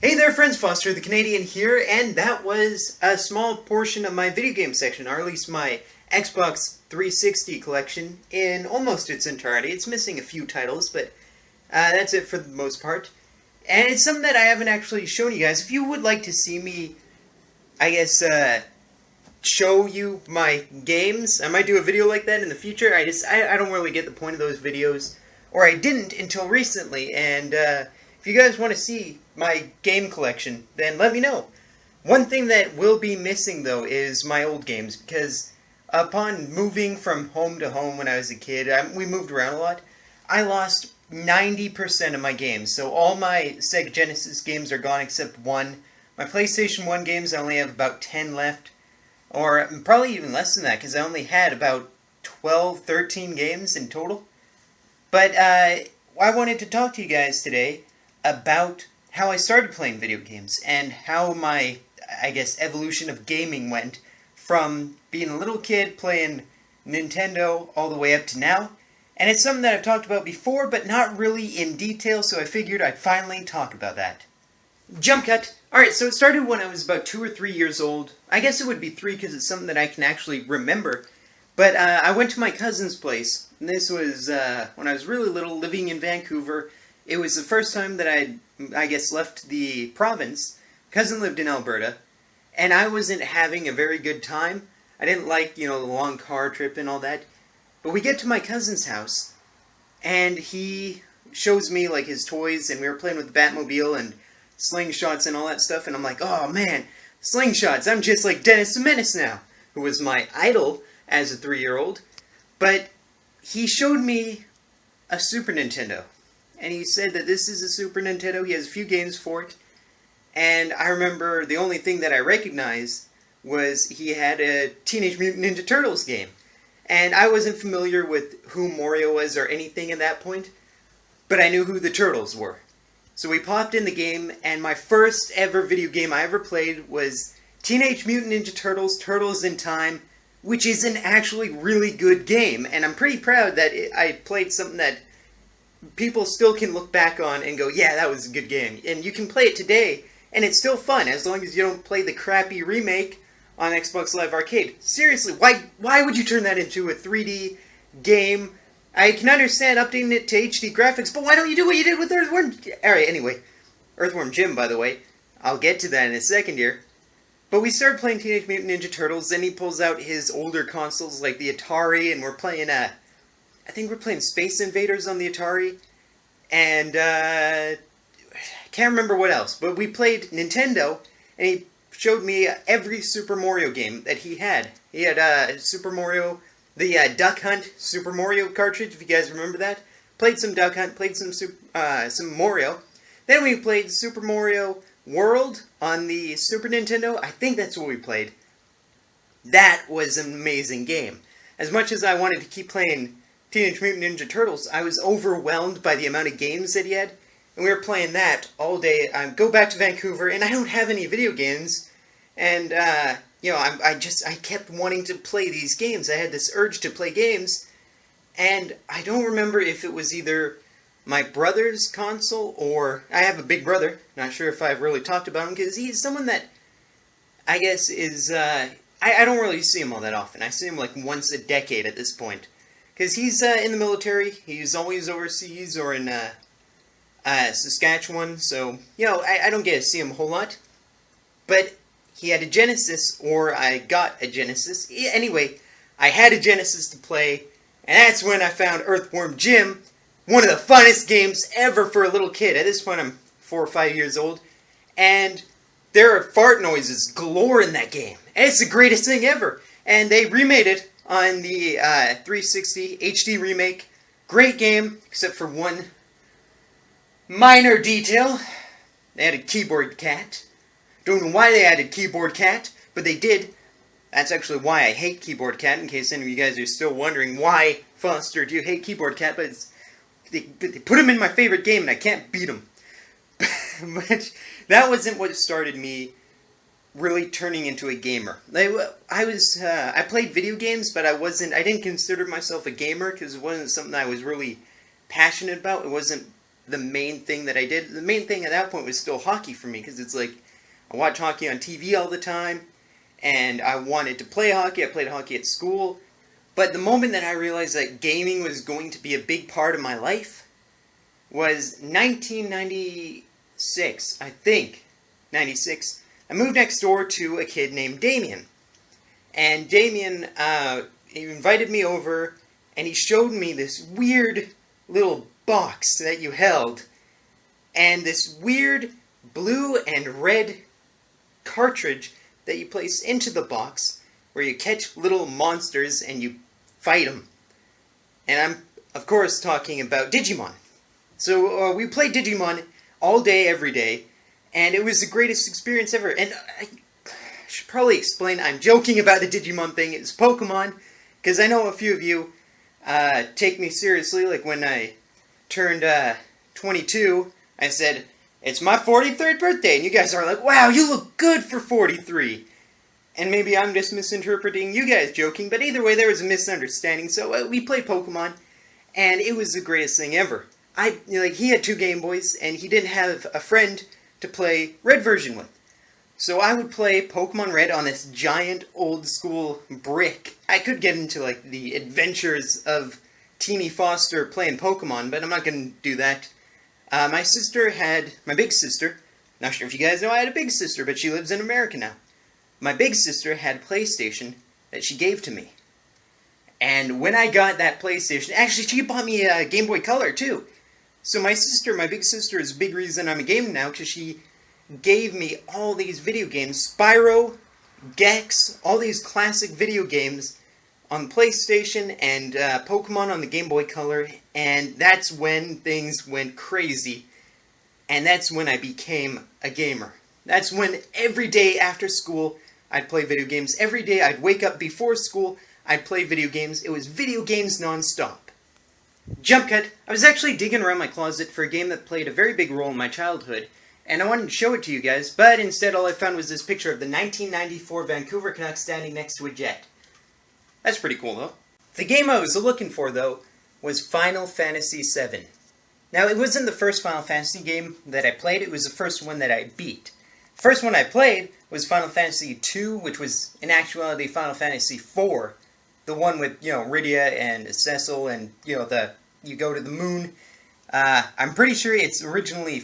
Hey there friends, Foster the Canadian here, and that was a small portion of my video game section, or at least my Xbox 360 collection in almost its entirety. It's missing a few titles, but that's it for the most part. And it's something that I haven't actually shown you guys. If you would like to see me, I guess, show you my games, I might do a video like that in the future. I don't really get the point of those videos, or I didn't until recently, and if you guys want to see my game collection, then let me know. One thing that will be missing, though, is my old games, because upon moving from home to home when I was a kid, we moved around a lot, I lost 90% of my games. So all my Sega Genesis games are gone except one. My PlayStation 1 games, I only have about 10 left, or probably even less than that, because I only had about 12, 13 games in total. But I wanted to talk to you guys today about how I started playing video games and how my, I guess, evolution of gaming went from being a little kid playing Nintendo all the way up to now. And it's something that I've talked about before, but not really in detail, so I figured I'd finally talk about that. Jump cut! Alright, so it started when I was about 2 or 3 years old. I guess it would be 3 because it's something that I can actually remember. But I went to my cousin's place, and this was when I was really little, living in Vancouver. It was the first time that I guess, left the province. Cousin lived in Alberta, and I wasn't having a very good time. I didn't like, the long car trip and all that. But we get to my cousin's house, and he shows me, like, his toys, and we were playing with the Batmobile and slingshots and all that stuff, and I'm like, oh man, slingshots, I'm just like Dennis the Menace now, who was my idol as a 3-year-old. But he showed me a Super Nintendo. And he said that this is a Super Nintendo, he has a few games for it, and I remember the only thing that I recognized was he had a Teenage Mutant Ninja Turtles game. And I wasn't familiar with who Mario was or anything at that point, but I knew who the Turtles were. So we popped in the game, and my first ever video game I ever played was Teenage Mutant Ninja Turtles, Turtles in Time, which is an actually really good game, and I'm pretty proud that I played something that people still can look back on and go, yeah, that was a good game. And you can play it today, and it's still fun, as long as you don't play the crappy remake on Xbox Live Arcade. Seriously, why would you turn that into a 3D game? I can understand updating it to HD graphics, but why don't you do what you did with Earthworm... Alright, anyway. Earthworm Jim, by the way. I'll get to that in a second here. But we started playing Teenage Mutant Ninja Turtles, then he pulls out his older consoles like the Atari, and we're playing, I think we're playing Space Invaders on the Atari, and I can't remember what else, but we played Nintendo, and he showed me every Super Mario game that he had. He had Super Mario, the Duck Hunt Super Mario cartridge, if you guys remember that. Played some Duck Hunt, played some Mario. Then we played Super Mario World on the Super Nintendo. I think that's what we played. That was an amazing game. As much as I wanted to keep playing Teenage Mutant Ninja Turtles, I was overwhelmed by the amount of games that he had, and we were playing that all day. I go back to Vancouver, and I don't have any video games, and, I kept wanting to play these games. I had this urge to play games, and I don't remember if it was either my brother's console, or I have a big brother, not sure if I've really talked about him, because he's someone that, I guess, is, I don't really see him all that often. I see him like once a decade at this point. Because he's in the military, he's always overseas or in Saskatchewan, so, I don't get to see him a whole lot. But he had a Genesis, or I got a Genesis. Anyway, I had a Genesis to play, and that's when I found Earthworm Jim, one of the funnest games ever for a little kid. At this point, I'm 4 or 5 years old, and there are fart noises galore in that game. And it's the greatest thing ever. And they remade it on the 360 HD remake. Great game, except for one minor detail. They added Keyboard Cat. Don't know why they added Keyboard Cat, but they did. That's actually why I hate Keyboard Cat, in case any of you guys are still wondering why, Foster, do you hate Keyboard Cat? But they put him in my favorite game, and I can't beat him. But that wasn't what started me really turning into a gamer. I played video games, but I didn't consider myself a gamer, because it wasn't something I was really passionate about. It wasn't the main thing that I did. The main thing at that point was still hockey for me, because it's like, I watch hockey on TV all the time, and I wanted to play hockey. I played hockey at school. But the moment that I realized that gaming was going to be a big part of my life was 1996, I think. 96. I moved next door to a kid named Damien. And Damien he invited me over, and he showed me this weird little box that you held, and this weird blue and red cartridge that you place into the box, where you catch little monsters and you fight them. And I'm, of course, talking about Digimon. So we played Digimon all day, every day, and it was the greatest experience ever. And I should probably explain, I'm joking about the Digimon thing. It's Pokemon, because I know a few of you take me seriously. Like when I turned 22, I said, it's my 43rd birthday, and you guys are like, wow, you look good for 43. And maybe I'm just misinterpreting you guys joking, but either way, there was a misunderstanding. So we played Pokemon, and it was the greatest thing ever. He had 2 Game Boys, and he didn't have a friend to play Red version with. So I would play Pokemon Red on this giant old school brick. I could get into like the adventures of Teeny Foster playing Pokemon, but I'm not going to do that. My big sister, not sure if you guys know I had a big sister, but she lives in America now. My big sister had a PlayStation that she gave to me. And when I got that PlayStation, actually she bought me a Game Boy Color too. So my big sister is a big reason I'm a gamer now, because she gave me all these video games. Spyro, Gex, all these classic video games on the PlayStation, and Pokemon on the Game Boy Color. And that's when things went crazy. And that's when I became a gamer. That's when every day after school, I'd play video games. Every day I'd wake up before school, I'd play video games. It was video games non-stop. Jump cut. I was actually digging around my closet for a game that played a very big role in my childhood, and I wanted to show it to you guys, but instead all I found was this picture of the 1994 Vancouver Canucks standing next to a jet. That's pretty cool, though. The game I was looking for, though, was Final Fantasy VII. Now, it wasn't the first Final Fantasy game that I played, it was the first one that I beat. The first one I played was Final Fantasy II, which was, in actuality, Final Fantasy IV. The one with, Rydia and Cecil and, you go to the moon. I'm pretty sure it's originally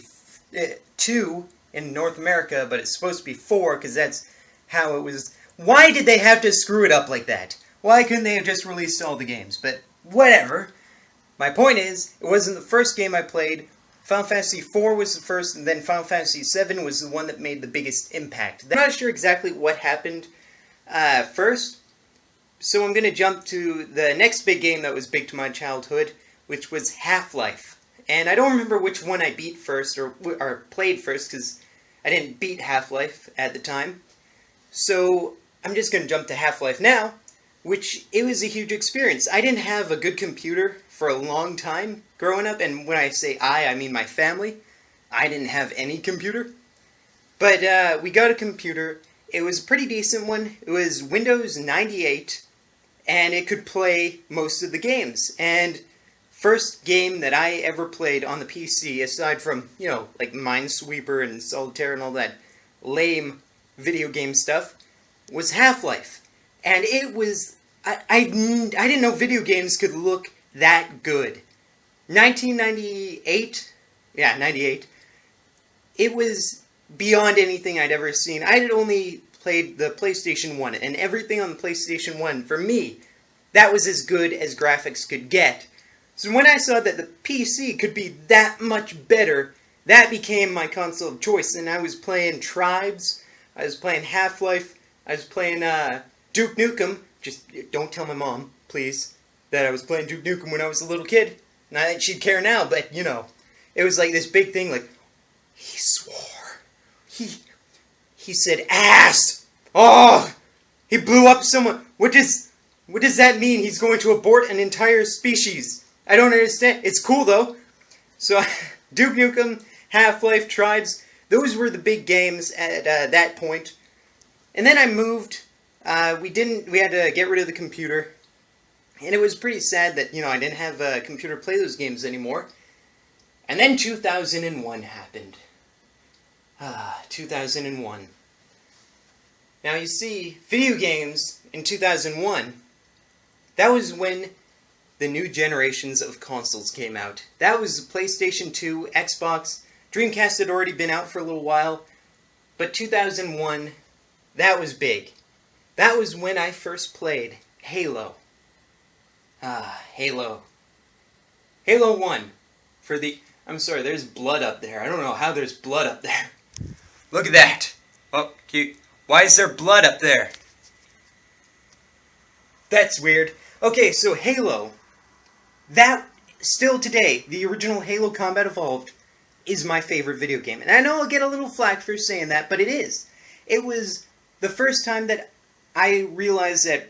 2 in North America, but it's supposed to be 4, because that's how it was. Why did they have to screw it up like that? Why couldn't they have just released all the games? But, whatever. My point is, it wasn't the first game I played. Final Fantasy IV was the first, and then Final Fantasy VII was the one that made the biggest impact. I'm not sure exactly what happened first, so I'm going to jump to the next big game that was big to my childhood, which was Half-Life. And I don't remember which one I beat first, or played first, because I didn't beat Half-Life at the time. So I'm just going to jump to Half-Life now, which it was a huge experience. I didn't have a good computer for a long time growing up, and when I say I mean my family. I didn't have any computer. But we got a computer. It was a pretty decent one. It was Windows 98, and it could play most of the games. And first game that I ever played on the PC, aside from, like Minesweeper and Solitaire and all that lame video game stuff, was Half-Life. And it was, I didn't know video games could look that good. 1998, yeah, 98, it was beyond anything I'd ever seen. I had only played the PlayStation 1, and everything on the PlayStation 1, for me, that was as good as graphics could get. So when I saw that the PC could be that much better, that became my console of choice. And I was playing Tribes, I was playing Half-Life, I was playing Duke Nukem. Just don't tell my mom, please, that I was playing Duke Nukem when I was a little kid. Not that she'd care now, but, it was like this big thing, like, he swore. He said ass! Oh! He blew up someone. What does that mean? He's going to abort an entire species. I don't understand. It's cool, though. So, Duke Nukem, Half-Life, Tribes, those were the big games at that point. And then I moved. We had to get rid of the computer. And it was pretty sad that, I didn't have a computer to play those games anymore. And then 2001 happened. 2001. Now you see, video games in 2001, that was when the new generations of consoles came out. That was PlayStation 2, Xbox, Dreamcast had already been out for a little while, but 2001, that was big. That was when I first played Halo. Halo. Halo 1. I'm sorry, there's blood up there. I don't know how there's blood up there. Look at that. Oh, cute. Why is there blood up there? That's weird. Okay, so Halo. That, still today, the original Halo Combat Evolved is my favorite video game. And I know I'll get a little flack for saying that, but it is. It was the first time that I realized that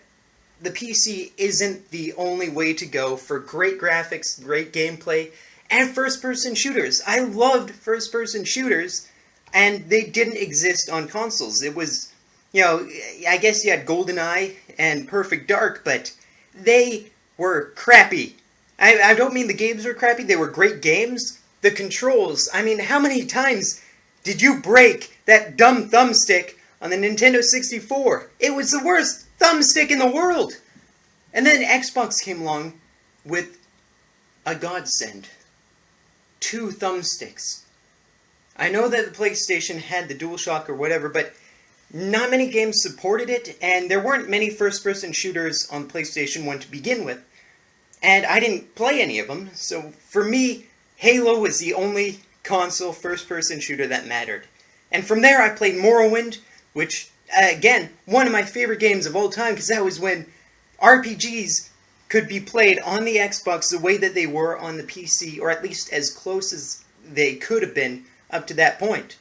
the PC isn't the only way to go for great graphics, great gameplay, and first-person shooters. I loved first-person shooters, and they didn't exist on consoles. It was, you know, I guess you had GoldenEye and Perfect Dark, but they were crappy. I don't mean the games were crappy, they were great games. The controls, I mean, how many times did you break that dumb thumbstick on the Nintendo 64? It was the worst thumbstick in the world! And then Xbox came along with a godsend. 2 thumbsticks. I know that the PlayStation had the DualShock or whatever, but not many games supported it, and there weren't many first-person shooters on PlayStation 1 to begin with. And I didn't play any of them, so for me, Halo was the only console first-person shooter that mattered. And from there I played Morrowind, which, again, one of my favorite games of all time, because that was when RPGs could be played on the Xbox the way that they were on the PC, or at least as close as they could have been up to that point.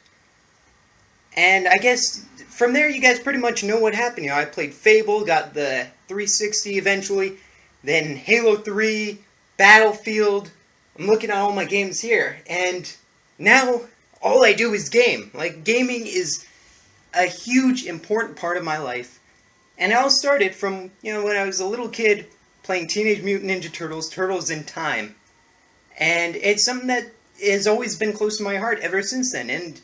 And I guess from there you guys pretty much know what happened. You know, I played Fable, got the 360 eventually, then Halo 3, Battlefield. I'm looking at all my games here, and now all I do is game. Like, gaming is a huge, important part of my life. And it all started from, you know, when I was a little kid playing Teenage Mutant Ninja Turtles, Turtles in Time. And it's something that has always been close to my heart ever since then. And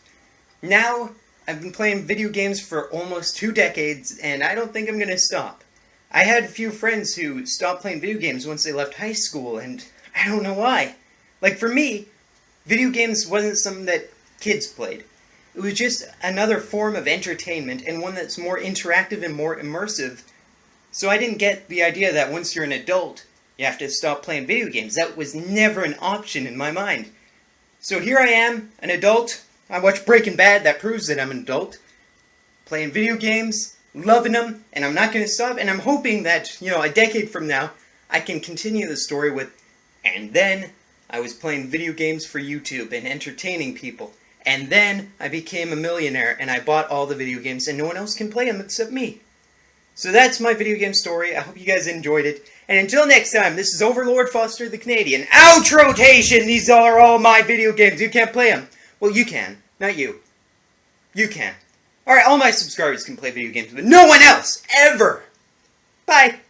now I've been playing video games for almost 2 decades, and I don't think I'm going to stop. I had a few friends who stopped playing video games once they left high school, and I don't know why. Like, for me, video games wasn't something that kids played. It was just another form of entertainment, and one that's more interactive and more immersive. So I didn't get the idea that once you're an adult, you have to stop playing video games. That was never an option in my mind. So here I am, an adult. I watch Breaking Bad, that proves that I'm an adult. Playing video games, loving them, and I'm not going to stop. And I'm hoping that, you know, a decade from now, I can continue the story with, and then I was playing video games for YouTube and entertaining people. And then I became a millionaire and I bought all the video games and no one else can play them except me. So that's my video game story. I hope you guys enjoyed it. And until next time, this is Overlord Foster the Canadian. Outrotation! These are all my video games. You can't play them. Well, you can. Not you. You can. Alright, all my subscribers can play video games, but no one else! Ever! Bye!